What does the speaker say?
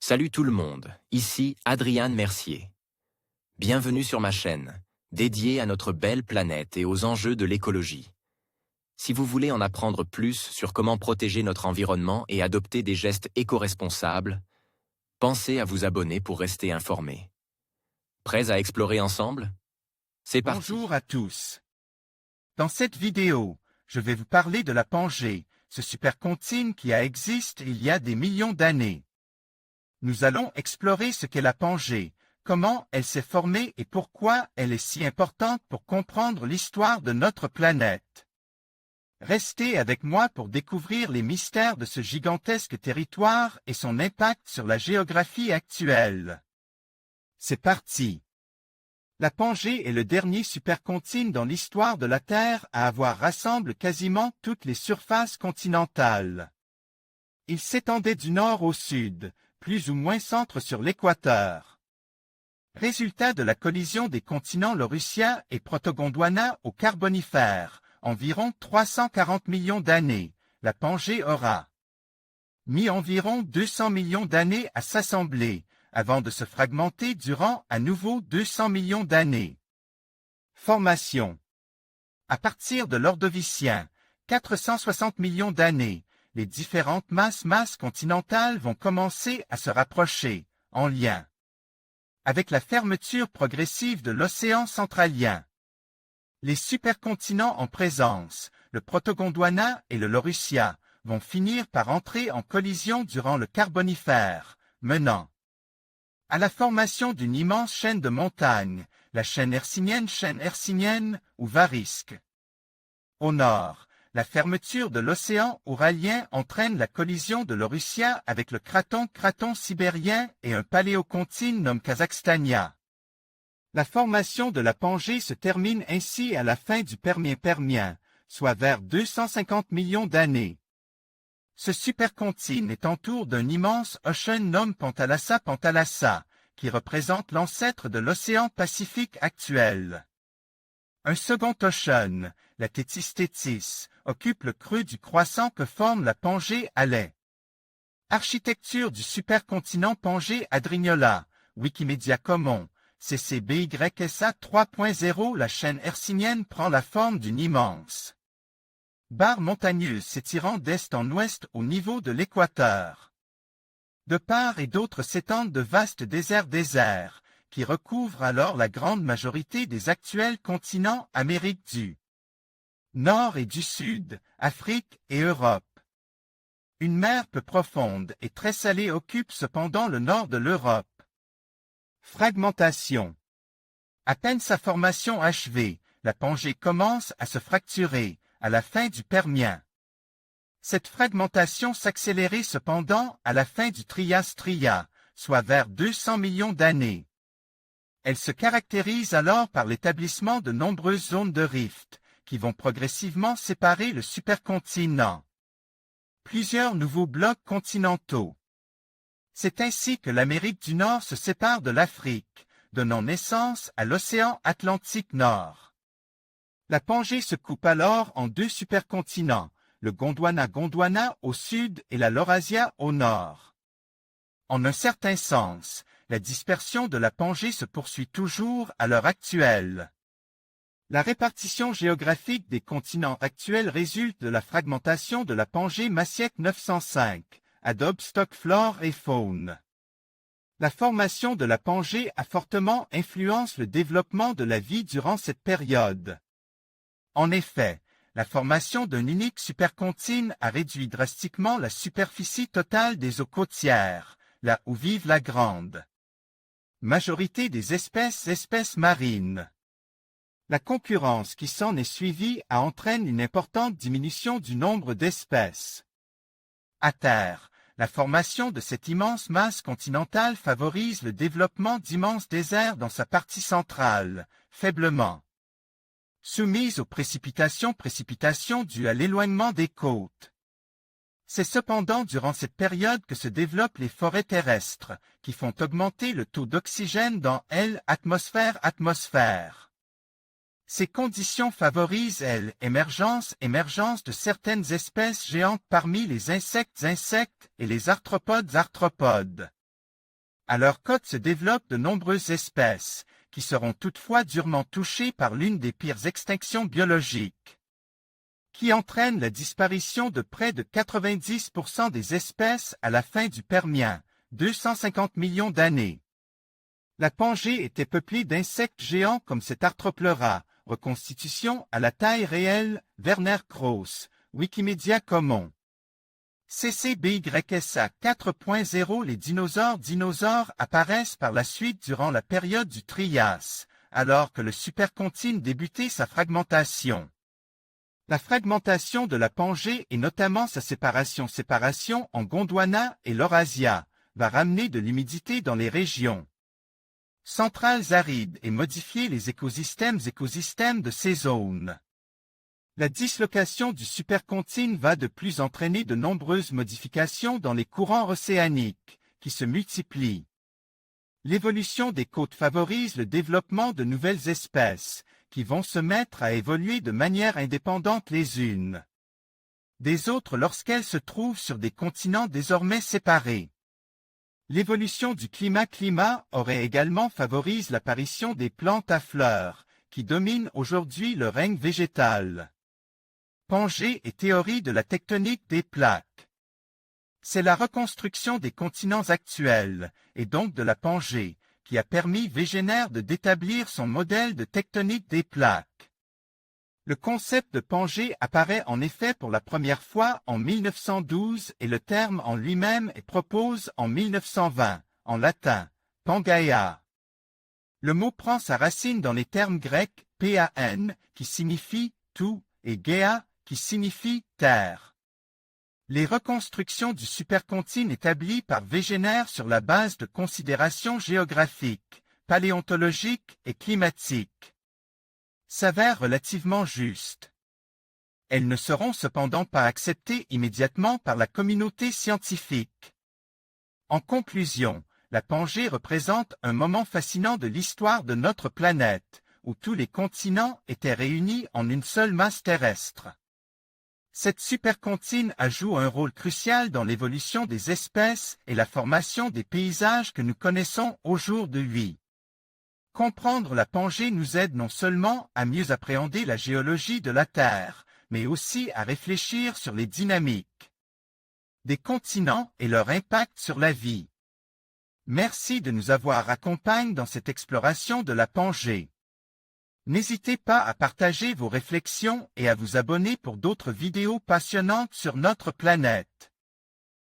Salut tout le monde, ici Adrian Mercier. Bienvenue sur ma chaîne, dédiée à notre belle planète et aux enjeux de l'écologie. Si vous voulez en apprendre plus sur comment protéger notre environnement et adopter des gestes éco-responsables, pensez à vous abonner pour rester informé. Prêts à explorer ensemble? C'est parti. Bonjour à tous. Dans cette vidéo, je vais vous parler de la Pangée, ce supercontinent qui existe il y a des millions d'années. Nous allons explorer ce qu'est la Pangée, comment elle s'est formée et pourquoi elle est si importante pour comprendre l'histoire de notre planète. Restez avec moi pour découvrir les mystères de ce gigantesque territoire et son impact sur la géographie actuelle. C'est parti! La Pangée est le dernier supercontinent dans l'histoire de la Terre à avoir rassemblé quasiment toutes les surfaces continentales. Il s'étendait du nord au sud, plus ou moins centre sur l'équateur. Résultat de la collision des continents Laurussia et Protogondwana au Carbonifère, environ 340 millions d'années, la Pangée aura mis environ 200 millions d'années à s'assembler, avant de se fragmenter durant à nouveau 200 millions d'années. Formation. À partir de l'Ordovicien, 460 millions d'années, les différentes masses continentales vont commencer à se rapprocher, en lien avec la fermeture progressive de l'océan centralien. Les supercontinents en présence, le Protogondwana et le Laurussia, vont finir par entrer en collision durant le Carbonifère, menant à la formation d'une immense chaîne de montagnes, la chaîne hercynienne ou varisque. Au nord, la fermeture de l'océan Ouralien entraîne la collision de l'Aurussia avec le craton sibérien et un paléocontinent kazakhstanien. La formation de la Pangée se termine ainsi à la fin du Permien, soit vers 250 millions d'années. Ce supercontinent est entouré d'un immense océan nommé Panthalassa, qui représente l'ancêtre de l'océan Pacifique actuel. Un second océan, la Tethys, occupe le creux du croissant que forme la Pangée à l'est. Architecture du supercontinent Pangée Adrignola, Wikimedia Commons, CCBYSA 3.0. La chaîne hercynienne prend la forme d'une immense barre montagneuse s'étirant d'est en ouest au niveau de l'équateur. De part et d'autre s'étendent de vastes déserts, qui recouvrent alors la grande majorité des actuels continents Amérique du Nord et du Sud, Afrique et Europe. Une mer peu profonde et très salée occupe cependant le nord de l'Europe. Fragmentation. À peine sa formation achevée, la Pangée commence à se fracturer, à la fin du Permien. Cette fragmentation s'accélérait cependant à la fin du Trias, soit vers 200 millions d'années. Elle se caractérise alors par l'établissement de nombreuses zones de rift, qui vont progressivement séparer le supercontinent. Plusieurs nouveaux blocs continentaux. C'est ainsi que l'Amérique du Nord se sépare de l'Afrique, donnant naissance à l'océan Atlantique Nord. La Pangée se coupe alors en deux supercontinents, le Gondwana au sud et la Laurasia au nord. En un certain sens, la dispersion de la Pangée se poursuit toujours à l'heure actuelle. La répartition géographique des continents actuels résulte de la fragmentation de la Pangée Massiek 905, Adobe Stock Flore et Faune. La formation de la Pangée a fortement influencé le développement de la vie durant cette période. En effet, la formation d'un unique supercontinent a réduit drastiquement la superficie totale des eaux côtières, là où vivent la grande majorité des espèces marines. La concurrence qui s'en est suivie a entraîné une importante diminution du nombre d'espèces. À terre, la formation de cette immense masse continentale favorise le développement d'immenses déserts dans sa partie centrale, faiblement soumise aux précipitations dues à l'éloignement des côtes. C'est cependant durant cette période que se développent les forêts terrestres, qui font augmenter le taux d'oxygène dans l'atmosphère. Ces conditions favorisent l'émergence de certaines espèces géantes parmi les insectes et les arthropodes. À leur côte se développent de nombreuses espèces, qui seront toutefois durement touchées par l'une des pires extinctions biologiques, qui entraîne la disparition de près de 90% des espèces à la fin du Permien, 250 millions d'années. La Pangée était peuplée d'insectes géants comme cet Arthropleura, reconstitution à la taille réelle, Werner Krauss, Wikimedia Commons. CCBYSA 4.0 Les dinosaures apparaissent par la suite durant la période du Trias, alors que le supercontinent débutait sa fragmentation. La fragmentation de la Pangée et notamment sa séparation en Gondwana et Laurasia va ramener de l'humidité dans les régions centrales arides et modifier les écosystèmes de ces zones. La dislocation du supercontinent va de plus entraîner de nombreuses modifications dans les courants océaniques, qui se multiplient. L'évolution des côtes favorise le développement de nouvelles espèces, qui vont se mettre à évoluer de manière indépendante les unes des autres lorsqu'elles se trouvent sur des continents désormais séparés. L'évolution du climat aurait également favorisé l'apparition des plantes à fleurs, qui dominent aujourd'hui le règne végétal. Pangée et théorie de la tectonique des plaques. C'est la reconstruction des continents actuels, et donc de la Pangée, qui a permis Wegener d'établir son modèle de tectonique des plaques. Le concept de Pangée apparaît en effet pour la première fois en 1912 et le terme en lui-même est proposé en 1920, en latin, Pangaea. Le mot prend sa racine dans les termes grecs pan, qui signifie tout, et gaea, qui signifie terre. Les reconstructions du supercontinent établies par Wegener sur la base de considérations géographiques, paléontologiques et climatiques s'avèrent relativement justes. Elles ne seront cependant pas acceptées immédiatement par la communauté scientifique. En conclusion, la Pangée représente un moment fascinant de l'histoire de notre planète, où tous les continents étaient réunis en une seule masse terrestre. Cette supercontinent joue un rôle crucial dans l'évolution des espèces et la formation des paysages que nous connaissons aujourd'hui. Comprendre la Pangée nous aide non seulement à mieux appréhender la géologie de la Terre, mais aussi à réfléchir sur les dynamiques des continents et leur impact sur la vie. Merci de nous avoir accompagnés dans cette exploration de la Pangée. N'hésitez pas à partager vos réflexions et à vous abonner pour d'autres vidéos passionnantes sur notre planète.